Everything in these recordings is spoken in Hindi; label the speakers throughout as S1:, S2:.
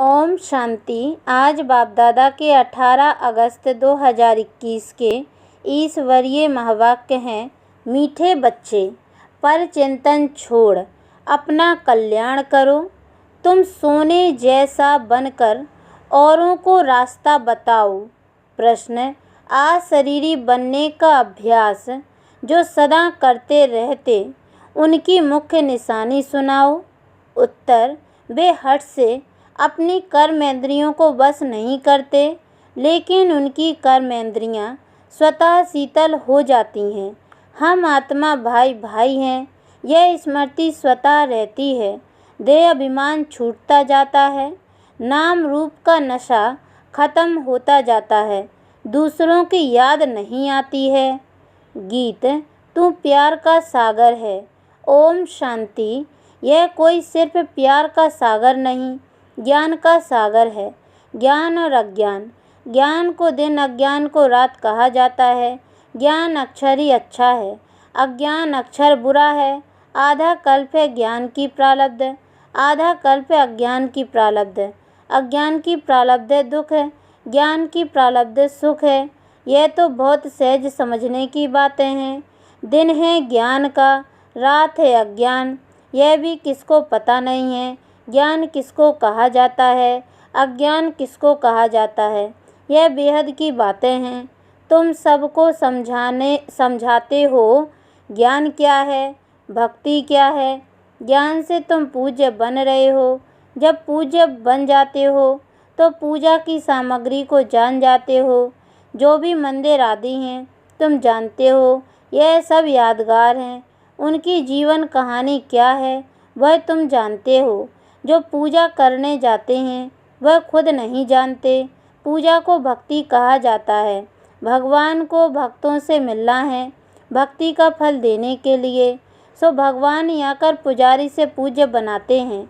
S1: ओम शांति। आज बाप दादा के 18 अगस्त 2021 के ईश्वरीय महावाक्य हैं। मीठे बच्चे, पर चिंतन छोड़ अपना कल्याण करो। तुम सोने जैसा बनकर औरों को रास्ता बताओ। प्रश्न, अशरीरी बनने का अभ्यास जो सदा करते रहते, उनकी मुख्य निशानी सुनाओ। उत्तर, वे हठ से अपनी कर्मेंद्रियों को वश नहीं करते, लेकिन उनकी कर्मेंद्रियां स्वतः शीतल हो जाती हैं। हम आत्मा भाई भाई हैं, यह स्मृति स्वतः रहती है। देह अभिमान छूटता जाता है, नाम रूप का नशा खत्म होता जाता है, दूसरों की याद नहीं आती है। गीत, तू प्यार का सागर है। ओम शांति। यह कोई सिर्फ प्यार का सागर नहीं, ज्ञान का सागर है। ज्ञान और अज्ञान, ज्ञान को दिन, अज्ञान को रात कहा जाता है। ज्ञान अक्षर ही अच्छा है, अज्ञान अक्षर बुरा है। आधा कल्प है ज्ञान की प्रारब्ध, आधा कल्प है अज्ञान की प्रारब्ध। अज्ञान की प्रारब्ध दुख है, ज्ञान की प्रारब्ध सुख है। यह तो बहुत सहज समझने की बातें हैं। दिन है ज्ञान का, रात है अज्ञान, यह भी किसको पता नहीं है। ज्ञान किसको कहा जाता है, अज्ञान किसको कहा जाता है, यह बेहद की बातें हैं। तुम सबको समझाते हो ज्ञान क्या है, भक्ति क्या है। ज्ञान से तुम पूज्य बन रहे हो। जब पूज्य बन जाते हो तो पूजा की सामग्री को जान जाते हो। जो भी मंदिर आदि हैं तुम जानते हो, यह सब यादगार हैं। उनकी जीवन कहानी क्या है वह तुम जानते हो। जो पूजा करने जाते हैं वह खुद नहीं जानते। पूजा को भक्ति कहा जाता है। भगवान को भक्तों से मिलना है भक्ति का फल देने के लिए। सो भगवान आकर पुजारी से पूज्य बनाते हैं।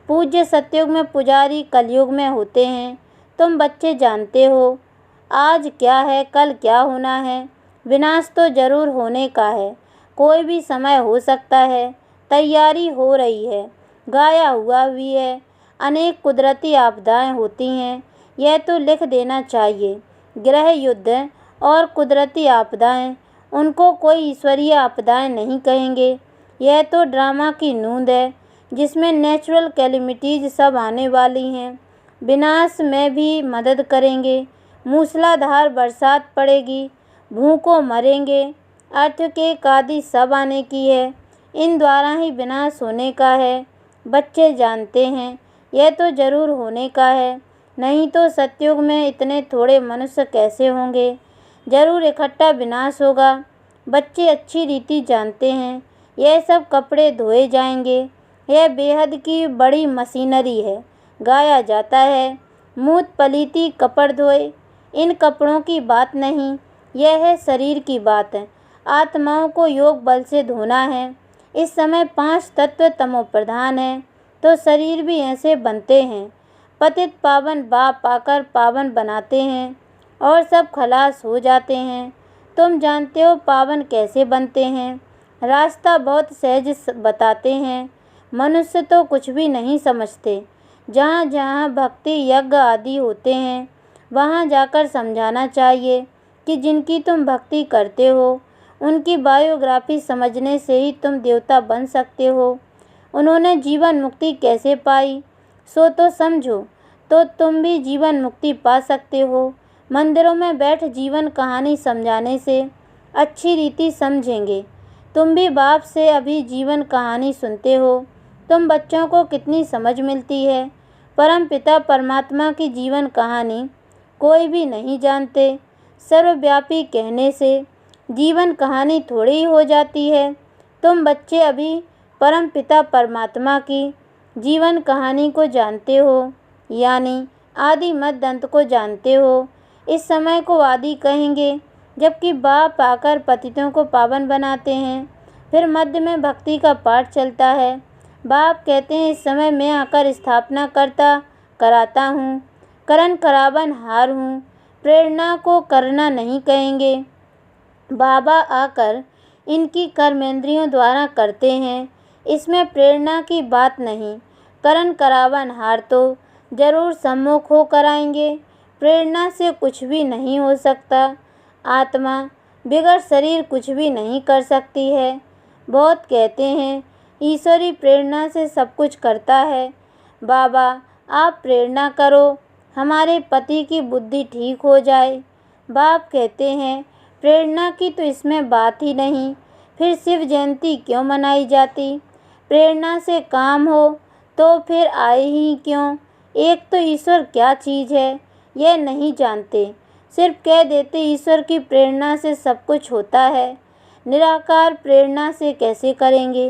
S1: पूज्य सतयुग में, पुजारी कलयुग में होते हैं। तुम बच्चे जानते हो आज क्या है, कल क्या होना है। विनाश तो जरूर होने का है, कोई भी समय हो सकता है। तैयारी हो रही है, गाया हुआ भी है। अनेक कुदरती आपदाएं होती हैं, यह तो लिख देना चाहिए। गृह युद्ध और कुदरती आपदाएं, उनको कोई ईश्वरीय आपदाएं नहीं कहेंगे। यह तो ड्रामा की नूंद है जिसमें नेचुरल कैलेमिटीज सब आने वाली हैं। विनाश में भी मदद करेंगे। मूसलाधार बरसात पड़ेगी, भूखों मरेंगे, अर्थक्वेक आदि सब आने की है। इन द्वारा ही विनाश होने का है। बच्चे जानते हैं यह तो जरूर होने का है, नहीं तो सतयुग में इतने थोड़े मनुष्य कैसे होंगे। जरूर इकट्ठा विनाश होगा। बच्चे अच्छी रीति जानते हैं यह सब कपड़े धोए जाएंगे। यह बेहद की बड़ी मशीनरी है। गाया जाता है, मूत पलीती कपड़ धोए। इन कपड़ों की बात नहीं, यह है शरीर की बात है। आत्माओं को योग बल से धोना है। इस समय 5 तत्व तमो प्रधान है, तो शरीर भी ऐसे बनते हैं। पतित पावन बाप आकर पावन बनाते हैं और सब खलास हो जाते हैं। तुम जानते हो पावन कैसे बनते हैं, रास्ता बहुत सहज बताते हैं। मनुष्य तो कुछ भी नहीं समझते। जहाँ जहाँ भक्ति यज्ञ आदि होते हैं वहाँ जाकर समझाना चाहिए कि जिनकी तुम भक्ति करते हो उनकी बायोग्राफी समझने से ही तुम देवता बन सकते हो। उन्होंने जीवन मुक्ति कैसे पाई सो तो समझो, तो तुम भी जीवन मुक्ति पा सकते हो। मंदिरों में बैठ जीवन कहानी समझाने से अच्छी रीति समझेंगे। तुम भी बाप से अभी जीवन कहानी सुनते हो। तुम बच्चों को कितनी समझ मिलती है। परम पिता परमात्मा की जीवन कहानी कोई भी नहीं जानते। सर्वव्यापी कहने से जीवन कहानी थोड़ी ही हो जाती है। तुम बच्चे अभी परम पिता परमात्मा की जीवन कहानी को जानते हो, यानी आदि मध्य अंत को जानते हो। इस समय को आदि कहेंगे, जबकि बाप आकर पतितों को पावन बनाते हैं। फिर मध्य में भक्ति का पाठ चलता है। बाप कहते हैं इस समय मैं आकर स्थापना कराता हूँ, करण करावन हार हूँ। प्रेरणा को करना नहीं कहेंगे। बाबा आकर इनकी कर्मेंद्रियों द्वारा करते हैं, इसमें प्रेरणा की बात नहीं। करण करावन हार तो जरूर सम्मुख होकर आएंगे। प्रेरणा से कुछ भी नहीं हो सकता। आत्मा बिगड़ शरीर कुछ भी नहीं कर सकती है। बहुत कहते हैं ईश्वरी प्रेरणा से सब कुछ करता है। बाबा आप प्रेरणा करो, हमारे पति की बुद्धि ठीक हो जाए। बाप कहते हैं प्रेरणा की तो इसमें बात ही नहीं, फिर शिव जयंती क्यों मनाई जाती। प्रेरणा से काम हो तो फिर आए ही क्यों। एक तो ईश्वर क्या चीज़ है यह नहीं जानते, सिर्फ कह देते ईश्वर की प्रेरणा से सब कुछ होता है। निराकार प्रेरणा से कैसे करेंगे,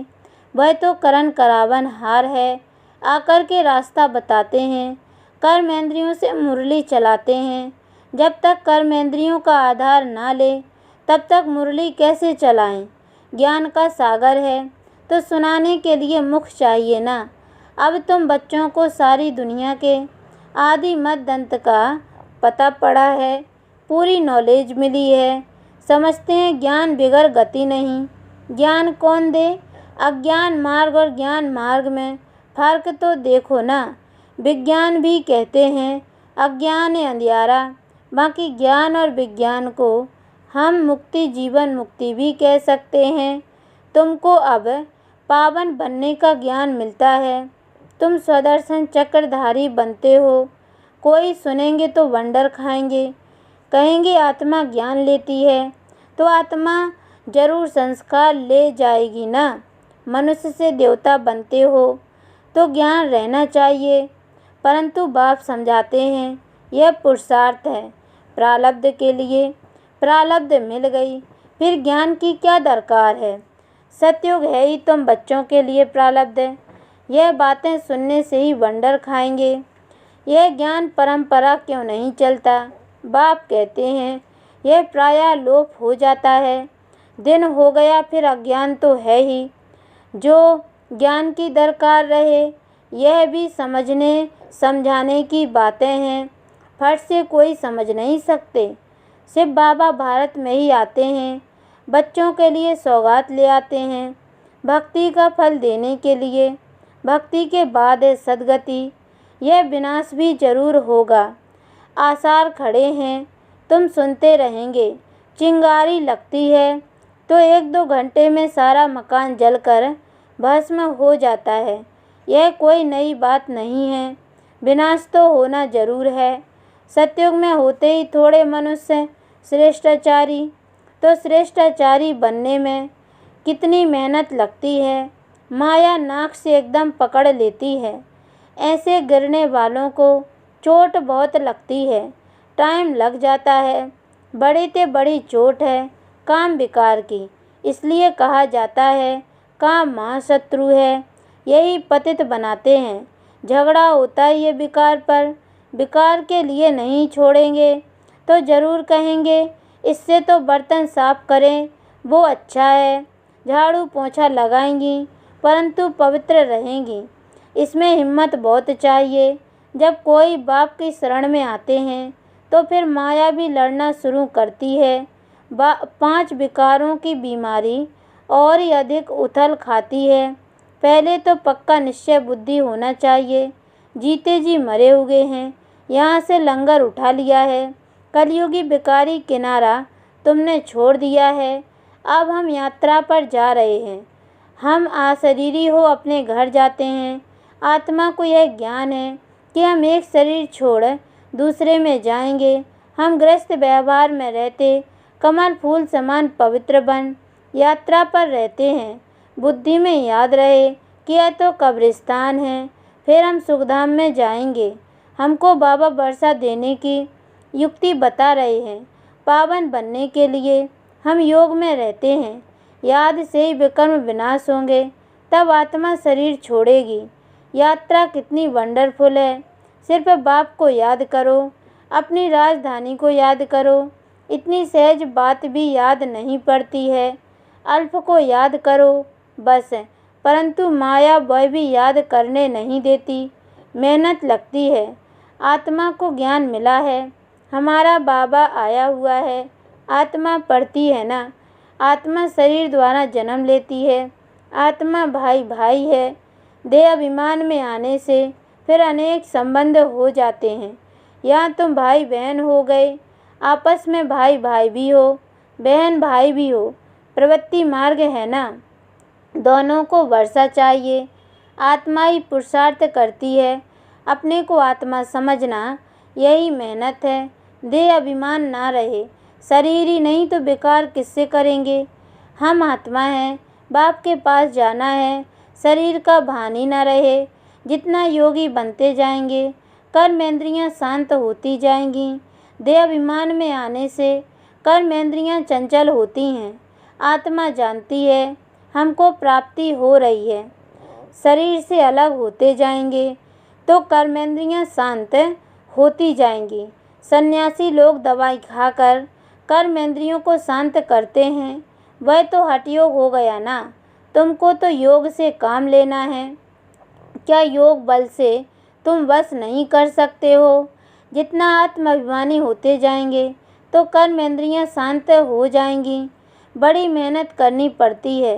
S1: वह तो करण करावन हार है। आकर के रास्ता बताते हैं, कर्मेंद्रियों से मुरली चलाते हैं। जब तक कर्मेंद्रियों का आधार ना ले तब तक मुरली कैसे चलाएं। ज्ञान का सागर है तो सुनाने के लिए मुख चाहिए ना। अब तुम बच्चों को सारी दुनिया के आदि मध्य अंत का पता पड़ा है, पूरी नॉलेज मिली है। समझते हैं ज्ञान बिगर गति नहीं। ज्ञान कौन दे। अज्ञान मार्ग और ज्ञान मार्ग में फर्क तो देखो ना। विज्ञान भी कहते हैं अज्ञान है अंधियारा, बाकी ज्ञान और विज्ञान को हम मुक्ति जीवन मुक्ति भी कह सकते हैं। तुमको अब पावन बनने का ज्ञान मिलता है। तुम स्वदर्शन चक्रधारी बनते हो। कोई सुनेंगे तो वंडर खाएंगे, कहेंगे आत्मा ज्ञान लेती है तो आत्मा जरूर संस्कार ले जाएगी ना। मनुष्य से देवता बनते हो तो ज्ञान रहना चाहिए, परंतु बाप समझाते हैं यह पुरुषार्थ है प्रारब्ध के लिए। प्रारब्ध मिल गई फिर ज्ञान की क्या दरकार है। सतयुग है ही तुम बच्चों के लिए प्रारब्ध है। यह बातें सुनने से ही वंडर खाएंगे। यह ज्ञान परंपरा क्यों नहीं चलता। बाप कहते हैं यह प्रायः लोप हो जाता है। दिन हो गया फिर अज्ञान तो है ही। जो ज्ञान की दरकार रहे यह भी समझने समझाने की बातें हैं। फट से कोई समझ नहीं सकते। सिर्फ बाबा भारत में ही आते हैं, बच्चों के लिए सौगात ले आते हैं, भक्ति का फल देने के लिए। भक्ति के बाद है सद्गति। यह विनाश भी जरूर होगा। आसार खड़े हैं, तुम सुनते रहेंगे। चिंगारी लगती है तो 1-2 घंटे में सारा मकान जलकर भस्म हो जाता है। यह कोई नई बात नहीं है। विनाश तो होना जरूर है। सतयुग में होते ही थोड़े मनुष्य श्रेष्ठाचारी, तो श्रेष्ठाचारी बनने में कितनी मेहनत लगती है। माया नाक से एकदम पकड़ लेती है। ऐसे गिरने वालों को चोट बहुत लगती है, टाइम लग जाता है। बड़ी ते बड़ी चोट है काम विकार की, इसलिए कहा जाता है काम महाशत्रु है। यही पतित बनाते हैं। झगड़ा होता ही है विकार पर। विकार के लिए नहीं छोड़ेंगे तो ज़रूर कहेंगे इससे तो बर्तन साफ करें, वो अच्छा है। झाड़ू पोंछा लगाएंगी परंतु पवित्र रहेंगी। इसमें हिम्मत बहुत चाहिए। जब कोई बाप की शरण में आते हैं तो फिर माया भी लड़ना शुरू करती है। 5 विकारों की बीमारी और ही अधिक उथल खाती है। पहले तो पक्का निश्चय बुद्धि होना चाहिए। जीते जी मरे हुए हैं, यहाँ से लंगर उठा लिया है। कलयुगी विकारी किनारा तुमने छोड़ दिया है। अब हम यात्रा पर जा रहे हैं। हम अशरीरी हो अपने घर जाते हैं। आत्मा को यह ज्ञान है कि हम एक शरीर छोड़ दूसरे में जाएंगे। हम गृहस्थ व्यवहार में रहते कमल फूल समान पवित्र बन यात्रा पर रहते हैं। बुद्धि में याद रहे कि यह तो कब्रिस्तान है, फिर हम सुखधाम में जाएंगे। हमको बाबा वर्षा देने की युक्ति बता रहे हैं। पावन बनने के लिए हम योग में रहते हैं। याद से ही विकर्म विनाश होंगे, तब आत्मा शरीर छोड़ेगी। यात्रा कितनी वंडरफुल है। सिर्फ बाप को याद करो, अपनी राजधानी को याद करो। इतनी सहज बात भी याद नहीं पड़ती है। अल्प को याद करो बस, परंतु माया वह भी याद करने नहीं देती। मेहनत लगती है। आत्मा को ज्ञान मिला है, हमारा बाबा आया हुआ है। आत्मा पढ़ती है ना। आत्मा शरीर द्वारा जन्म लेती है। आत्मा भाई भाई है। देह अभिमान में आने से फिर अनेक संबंध हो जाते हैं। यहाँ तुम भाई बहन हो गए, आपस में भाई भाई भी हो, बहन भाई भी हो। प्रवृत्ति मार्ग है ना, दोनों को वर्षा चाहिए। आत्मा ही पुरुषार्थ करती है। अपने को आत्मा समझना यही मेहनत है। देह अभिमान ना रहे, शरीर ही नहीं तो बेकार किससे करेंगे। हम आत्मा हैं, बाप के पास जाना है। शरीर का भान ही न रहे। जितना योगी बनते जाएंगे, कर्मेंद्रियां शांत होती जाएंगी। देह अभिमान में आने से कर्मेंद्रियां चंचल होती हैं। आत्मा जानती है हमको प्राप्ति हो रही है। शरीर से अलग होते जाएंगे तो कर्मेंद्रियां शांत होती जाएंगी। सन्यासी लोग दवाई खाकर कर्मेंद्रियों को शांत करते हैं, वह तो हठयोग हो गया ना। तुमको तो योग से काम लेना है। क्या योग बल से तुम वश नहीं कर सकते हो? जितना आत्माभिमानी होते जाएंगे तो कर्मेंद्रियां शांत हो जाएंगी। बड़ी मेहनत करनी पड़ती है,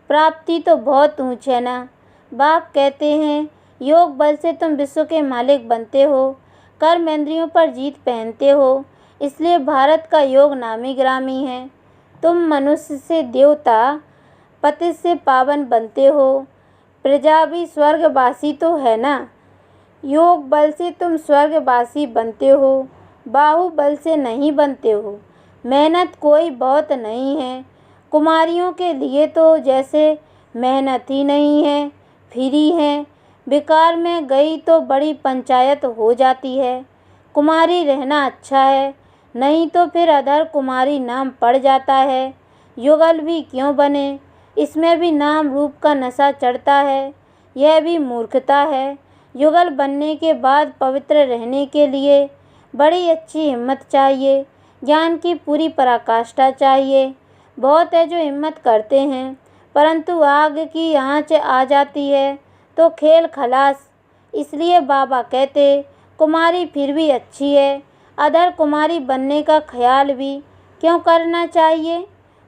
S1: प्राप्ति तो बहुत ऊंच है ना। बाप कहते हैं योग बल से तुम विश्व के मालिक बनते हो, कर्मेंद्रियों पर जीत पहनते हो। इसलिए भारत का योग नामी ग्रामी है। तुम मनुष्य से देवता, पति से पावन बनते हो। प्रजा भी स्वर्गवासी तो है ना। योग बल से तुम स्वर्गवासी बनते हो, बाहुबल से नहीं बनते हो। मेहनत कोई बहुत नहीं है। कुमारियों के लिए तो जैसे मेहनत ही नहीं है, फ्री है। बेकार में गई तो बड़ी पंचायत हो जाती है। कुमारी रहना अच्छा है, नहीं तो फिर अधर कुमारी नाम पड़ जाता है। युगल भी क्यों बने, इसमें भी नाम रूप का नशा चढ़ता है। यह भी मूर्खता है। युगल बनने के बाद पवित्र रहने के लिए बड़ी अच्छी हिम्मत चाहिए, ज्ञान की पूरी पराकाष्ठा चाहिए। बहुत है जो हिम्मत करते हैं, परंतु आग की आँच आ जाती है तो खेल खलास। इसलिए बाबा कहते कुमारी फिर भी अच्छी है। अधर कुमारी बनने का ख्याल भी क्यों करना चाहिए?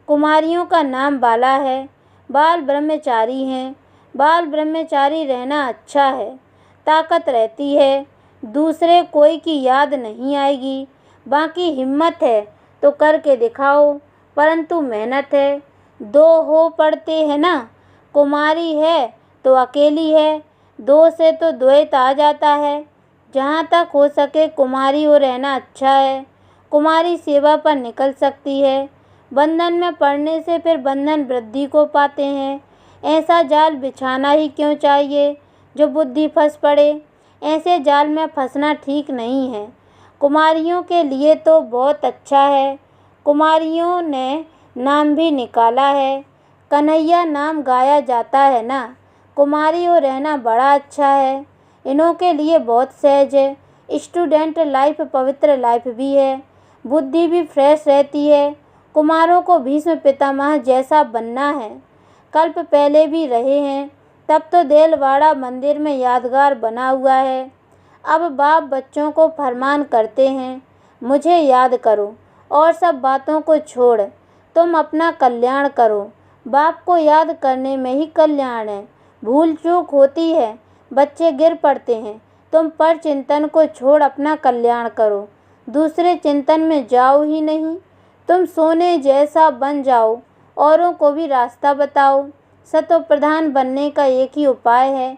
S1: कुमारियों का नाम बाला है, बाल ब्रह्मचारी हैं। बाल ब्रह्मचारी रहना अच्छा है, ताकत रहती है, दूसरे कोई की याद नहीं आएगी। बाकी हिम्मत है तो करके दिखाओ, परंतु मेहनत है। दो हो पड़ते हैं ना, कुमारी है तो अकेली है, दो से तो द्वैत आ जाता है। जहाँ तक हो सके कुमारी हो रहना अच्छा है। कुमारी सेवा पर निकल सकती है। बंधन में पड़ने से फिर बंधन वृद्धि को पाते हैं। ऐसा जाल बिछाना ही क्यों चाहिए जो बुद्धि फंस पड़े। ऐसे जाल में फंसना ठीक नहीं है। कुमारियों के लिए तो बहुत अच्छा है। कुमारियों ने नाम भी निकाला है, कन्हैया नाम गाया जाता है ना। कुमारी हो रहना बड़ा अच्छा है। इन्हों के लिए बहुत सहज है। स्टूडेंट लाइफ पवित्र लाइफ भी है, बुद्धि भी फ्रेश रहती है। कुमारों को भीष्म पितामह जैसा बनना है। कल्प पहले भी रहे हैं, तब तो देलवाड़ा मंदिर में यादगार बना हुआ है। अब बाप बच्चों को फरमान करते हैं, मुझे याद करो और सब बातों को छोड़ तुम अपना कल्याण करो। बाप को याद करने में ही कल्याण है। भूल चूक होती है, बच्चे गिर पड़ते हैं। तुम पर चिंतन को छोड़ अपना कल्याण करो, दूसरे चिंतन में जाओ ही नहीं। तुम सोने जैसा बन जाओ, औरों को भी रास्ता बताओ। सतो प्रधान बनने का एक ही उपाय है।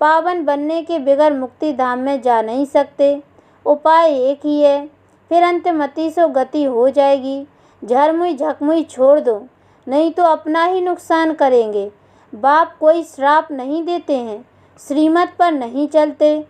S1: पावन बनने के बगैर मुक्ति धाम में जा नहीं सकते। उपाय एक ही है, फिर अंतमति सो गति हो जाएगी। झरमुई झकमुई छोड़ दो, नहीं तो अपना ही नुकसान करेंगे। बाप कोई श्राप नहीं देते हैं, श्रीमत पर नहीं चलते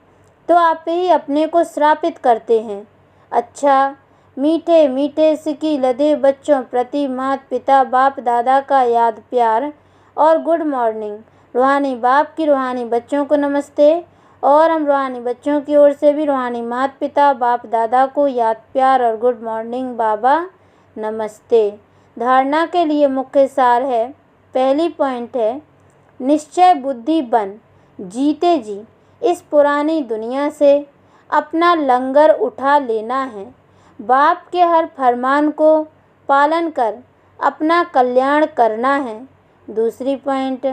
S1: तो आप ही अपने को श्रापित करते हैं। अच्छा, मीठे मीठे सिकी लदे बच्चों प्रति माता पिता बाप दादा का याद प्यार और गुड मॉर्निंग। रूहानी बाप की रूहानी बच्चों को नमस्ते, और हम रूहानी बच्चों की ओर से भी रूहानी माता पिता बाप दादा को याद प्यार और गुड मॉर्निंग बाबा नमस्ते। धारणा के लिए मुख्य सार है, पहली पॉइंट है, निश्चय बुद्धि बन जीते जी इस पुरानी दुनिया से अपना लंगर उठा लेना है। बाप के हर फरमान को पालन कर अपना कल्याण करना है। दूसरी पॉइंट,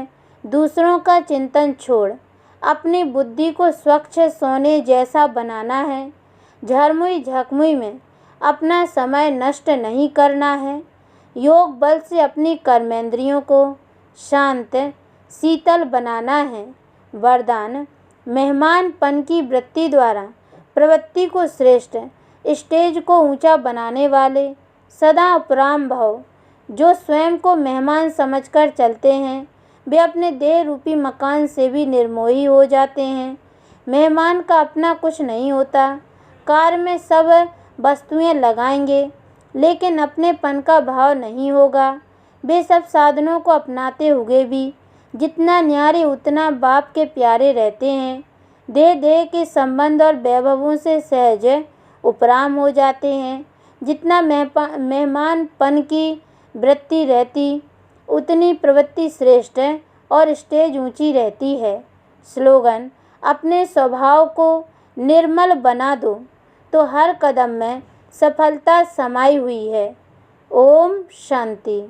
S1: दूसरों का चिंतन छोड़ अपनी बुद्धि को स्वच्छ सोने जैसा बनाना है। झरमुई झकमुई में अपना समय नष्ट नहीं करना है। योग बल से अपनी कर्मेंद्रियों को शांत शीतल बनाना है। वरदान: मेहमानपन की वृत्ति द्वारा प्रवृत्ति को श्रेष्ठ, स्टेज को ऊंचा बनाने वाले सदा उपराम भव। जो स्वयं को मेहमान समझकर चलते हैं वे अपने देह रूपी मकान से भी निर्मोही हो जाते हैं। मेहमान का अपना कुछ नहीं होता। कार में सब वस्तुएं लगाएंगे लेकिन अपनेपन का भाव नहीं होगा। वे सब साधनों को अपनाते हुए भी जितना न्यारे उतना बाप के प्यारे रहते हैं। देह देह के संबंध और वैभवों से सहज उपराम हो जाते हैं। जितना मेहमानपन की वृत्ति रहती उतनी प्रवृत्ति श्रेष्ठ और स्टेज ऊंची रहती है। स्लोगन: अपने स्वभाव को निर्मल बना दो तो हर कदम में सफलता समाई हुई है। ओम शांति।